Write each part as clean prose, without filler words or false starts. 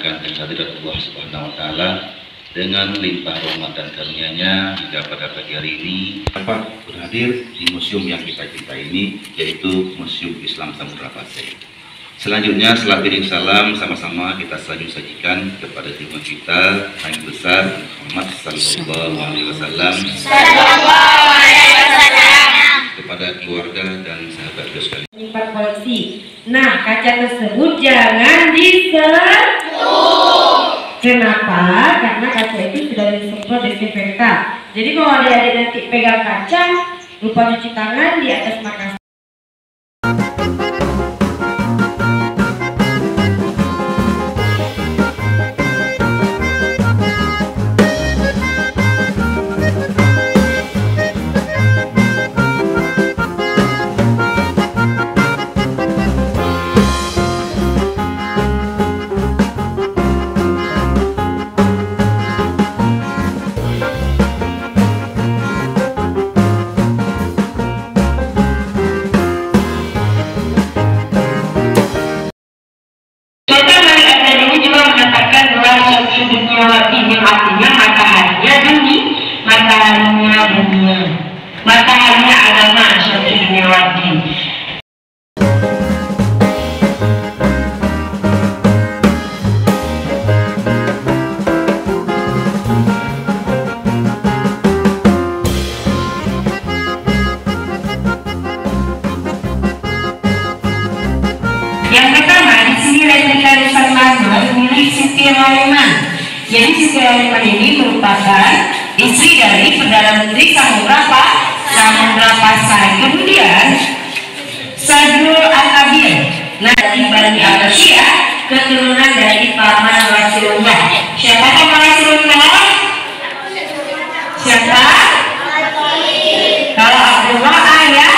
dimudahkan dengan hadirat Allah Subhanahu wa taala dengan limpah rahmat dan karunia-Nya hingga pada pagi hari ini dapat berhadir di museum yang kita cintai ini, yaitu Museum Islam Samudra Pasai. Selanjutnya, setelah piring salam, sama-sama kita sajikan kepada junjungan kita Nabi besar Muhammad sallallahu alaihi wasallam, kepada keluarga dan sahabat sekalian. Menyimpan koleksi. Nah, kaca tersebut jangan disentuh. Kenapa? Karena kaca itu sudah disemprot desinfektan. Jadi kalau adik-adik nanti pegang kaca, lupa cuci tangan di atas makanan. Mataharinya agama Syamsul Dunia Waddin. Yang pertama di sini replika Rusak Lama milik Siti Roliman. Jadi Siti Roliman ini merupakan istri dari Perdana Menteri Samudra Pasai. Kemudian Sadrul Al-Kabir, nah dari Bani Abbasiyah, keturunan dari paman Rasulullah. Siapa paman Rasulullah? Siapa? Kalau Abdullah ayahnya.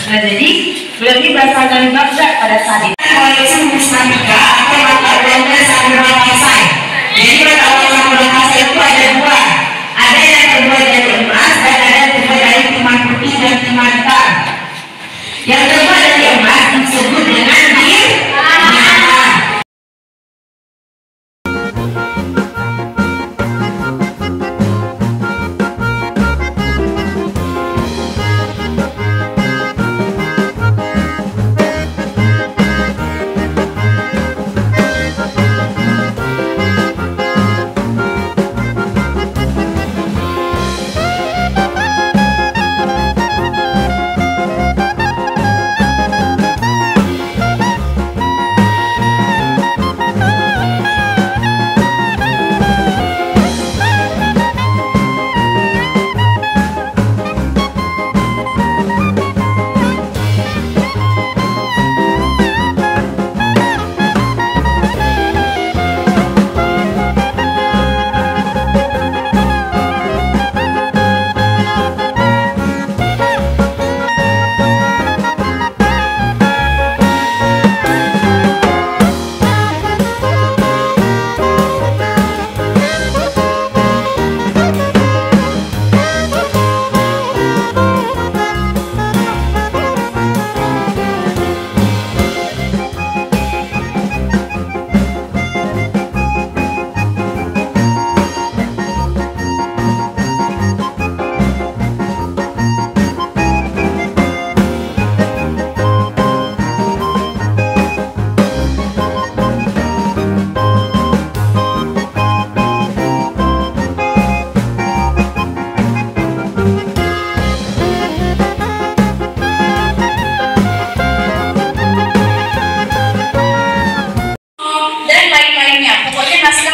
Nah jadi berarti berasal dari Baghdad pada saat itu. Koalisi Muslimika atau mata uangnya Samudra Pasai. Jadi mata uang Samudra Pasai itu ada dua. Ada yang terbuat dari emas dan ada yang terbuat dari timah putih dan timah hitam. Yang terbuat dari emas disebut dengan dirham.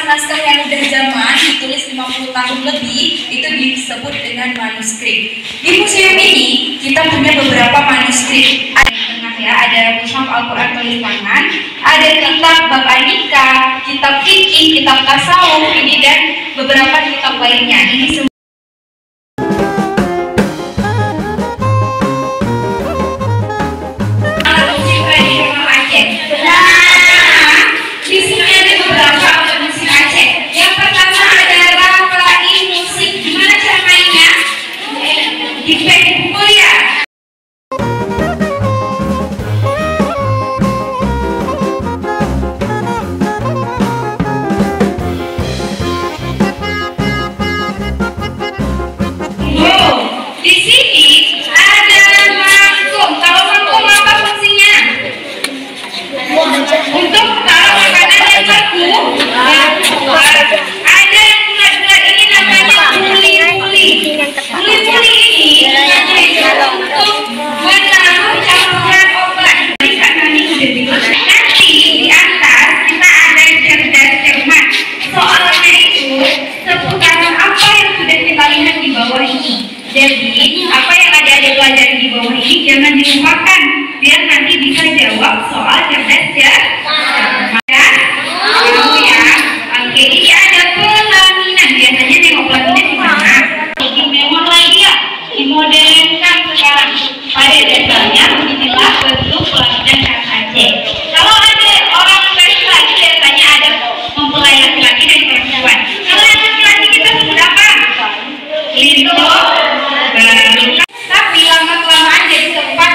Naskah yang udah zaman ditulis 50 tahun lebih itu disebut dengan manuskrip. Di museum ini kita punya beberapa manuskrip. Ada di tengah ya, ada Mushaf Al-Quran tulis tangan, ada kitab bab nikah, kitab fikih, kitab tasawuf ini dan beberapa kitab lainnya. Ini semua Jadi, apa yang adik-adik pelajari di bawah ini jangan dilupakan, biar nanti bisa jawab soal cerdas ya. Kamu ya. Oke, ini ada pelaminan. Biasanya nengok pelaminan di mana? Bikin mewah lagi ya, dimodernkan sekarang. Pada dasarnya beginilah bentuk pelaminan khas Aceh. Kalau ada orang laki-laki biasanya ada mempelai laki-laki dan perempuan. Kalau yang laki-laki kita sebut apa? Lindo. Tapi lama-kelamaan jadi tempat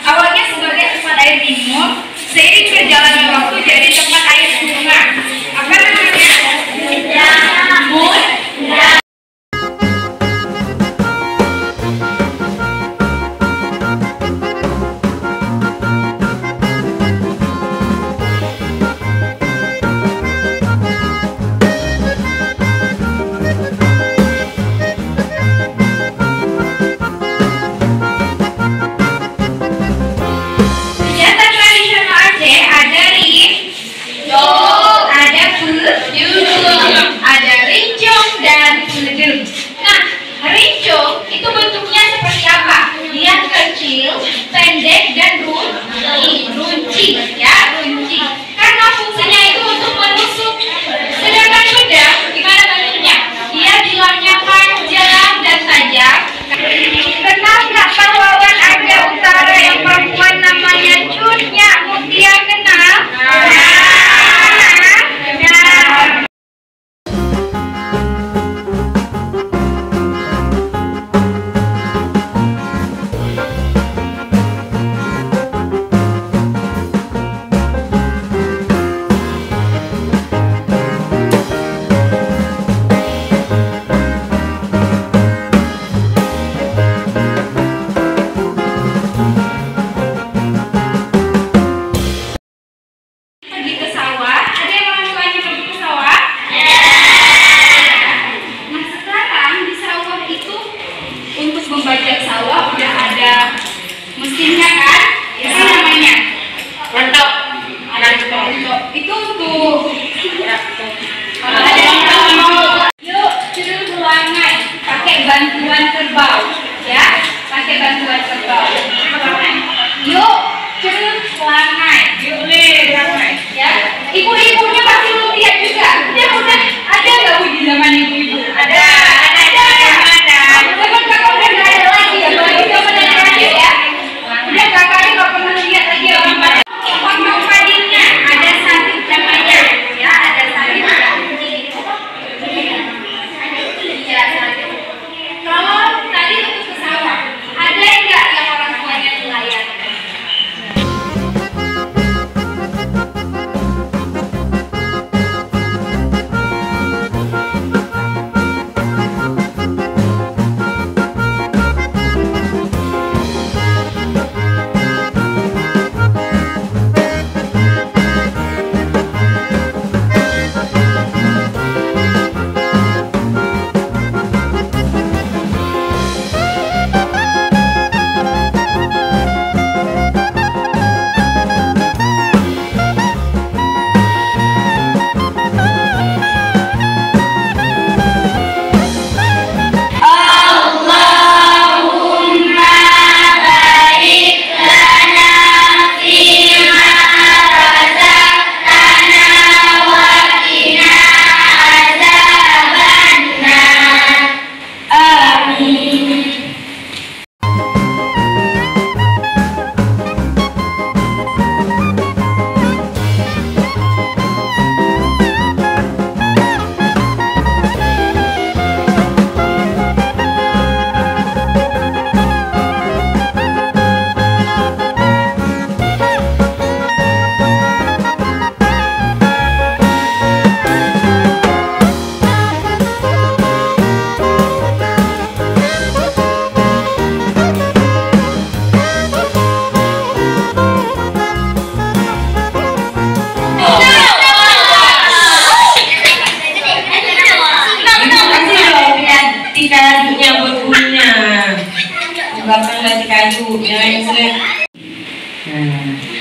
awalnya sebagai tempat air minum, seiring berjalannya waktu jadi tempat air sungai. Apa namanya? Jamur. Ibu-ibunya pasti belum lihat juga. Dia udah ada nggak Bu di zaman ibu-ibu? Ada. Teman kakak udah nggak ada lagi ya. Kalau zaman terakhir ya. Udah kakaknya nggak pernah lihat lagi orang pada. Pokok padinya ada sabit namanya, ya ada sabit. Iya sabit. Kalau tadi untuk ke sawah, ada nggak yang orang tuanya nelayan?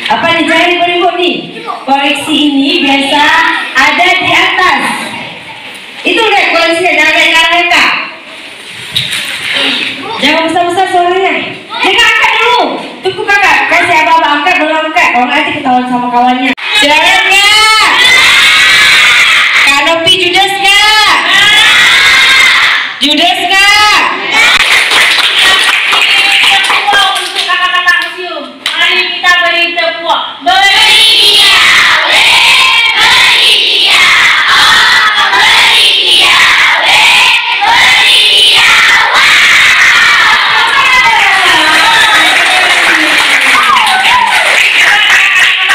Apa dicari ibu nih? Koleksi ini biasa ada di atas. Itu lihat koleksinya, jangan kayak mereka. Jangan besar-besar suaranya. Jangan angkat dulu. Tunggu kakak. Kasih abang angkat, baru angkat. Kalau nanti ketahuan sama kawannya. Silakan kak. Kak Nopi judes kak. Judes kak. Untuk kakak-kakak museum. Mari kita beri tepuk. Beri dia. Beri dia. Oh, beri dia. Beri dia.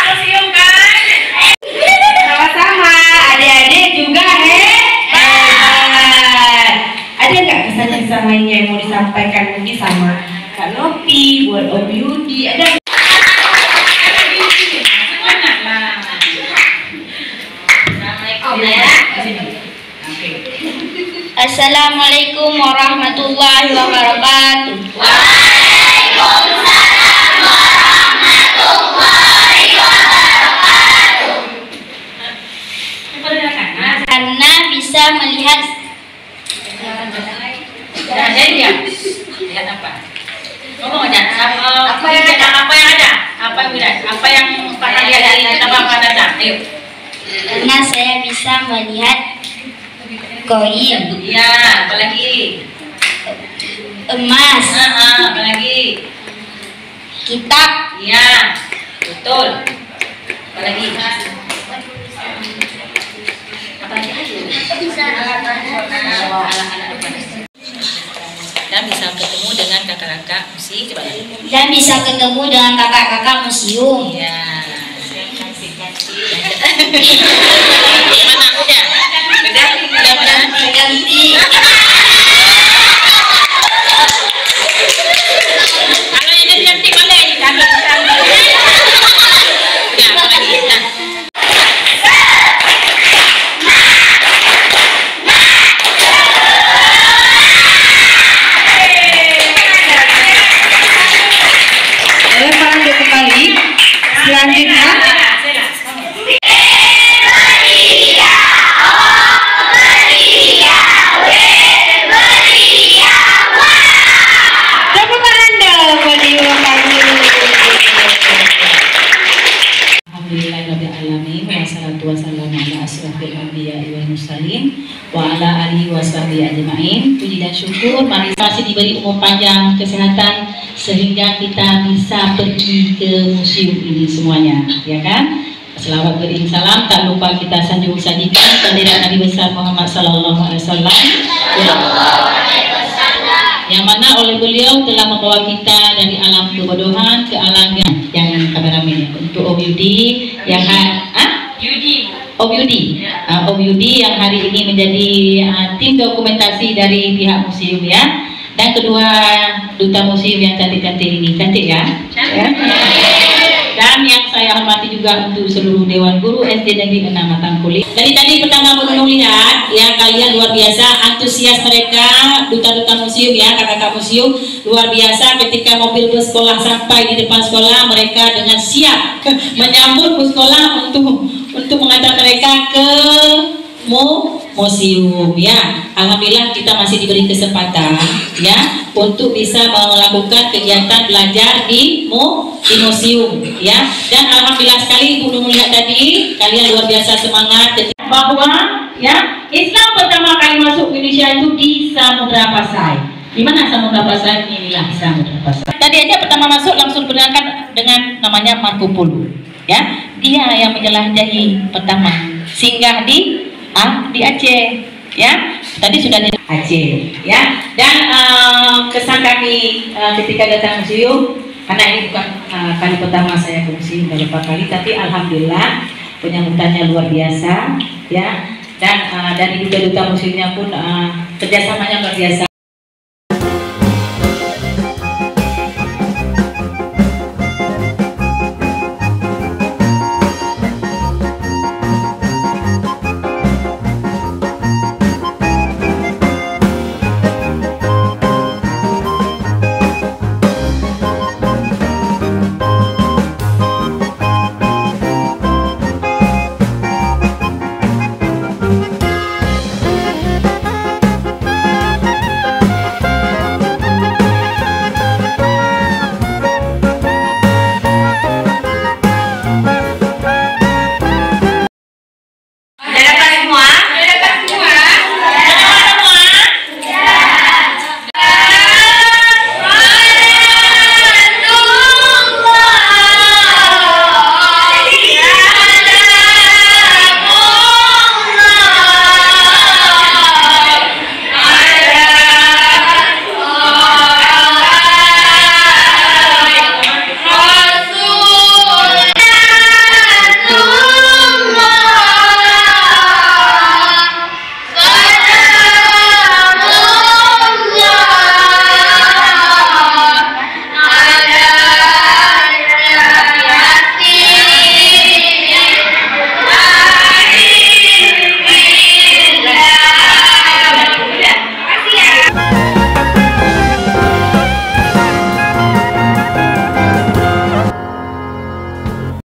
Museum kan? Sama-sama. Adik-adik juga hebat. Ada nggak pesan-pesan lainnya yang mau disampaikan mungkin sama Kak Nopi buat Om Yudi? Ada? Assalamualaikum warahmatullahi wabarakatuh. Karena bisa melihat Lihat apa? Ngomong aja. Apa yang ada? Apa yang pernah lihat dari tebak data? Ayo. karena saya bisa melihat koin, Iya, apa lagi? emas, Apa lagi? kitab, Iya, betul. Apa lagi? Apa lagi? Dan bisa ketemu dengan kakak-kakak museum. Coba lagi. dan bisa ketemu dengan kakak-kakak museum. Iya. Mana udah? Udah. Ganti. Kalau yang jadi cantik boleh dicari. Udah, apa lagi? Nah. Lemparan dia kembali. Selanjutnya. Tepuk tangan dong buat Ibu Pandu. Alhamdulillahirrahmanirrahim. Wassalatu wassalamu ala asyrafil anbiya'i wal mursalin wa ala alihi wasahbihi ajma'in. Puji dan syukur masih diberi umur panjang, kesehatan sehingga kita bisa pergi ke museum ini semuanya, ya kan? Selawat beriring salam, tak lupa kita sanjung sajikan kehadirat Nabi besar Muhammad sallallahu alaihi wasallam. Yang mana oleh beliau telah membawa kita dari alam kebodohan ke alam yang kameramen untuk Om Yudi yang Om Yudi Om Yudi yang hari ini menjadi tim dokumentasi dari pihak museum ya, dan kedua duta museum yang cantik-cantik ini, cantik ya? Ya? Dan yang saya hormati juga untuk seluruh Dewan Guru SD Negeri 6 Matangkulit. Dari tadi pertama menunjuk lihat ya, kalian luar biasa antusias mereka, duta-duta museum ya, kakak-kakak museum luar biasa. Ketika mobil bus sekolah sampai di depan sekolah, mereka dengan siap menyambut bus sekolah untuk mengantar mereka ke museum ya. Alhamdulillah kita masih diberi kesempatan ya untuk bisa melakukan kegiatan belajar di museum ya, dan alhamdulillah sekali Ibu melihat tadi kalian luar biasa semangat bahwa ya Islam pertama kali masuk Indonesia itu di Samudra Pasai. Di mana Samudra Pasai? Inilah Samudra Pasai. Tadi aja pertama masuk langsung berangkat dengan namanya Marco Polo ya, dia yang menjelajahi pertama singgah di Aceh ya, tadi sudah di Aceh ya, dan kesan kami ketika datang museum, karena ini bukan kali pertama saya ke museum, beberapa kali, tapi alhamdulillah penyambutannya luar biasa ya, dan dari duta museumnya pun kerjasamanya luar biasa.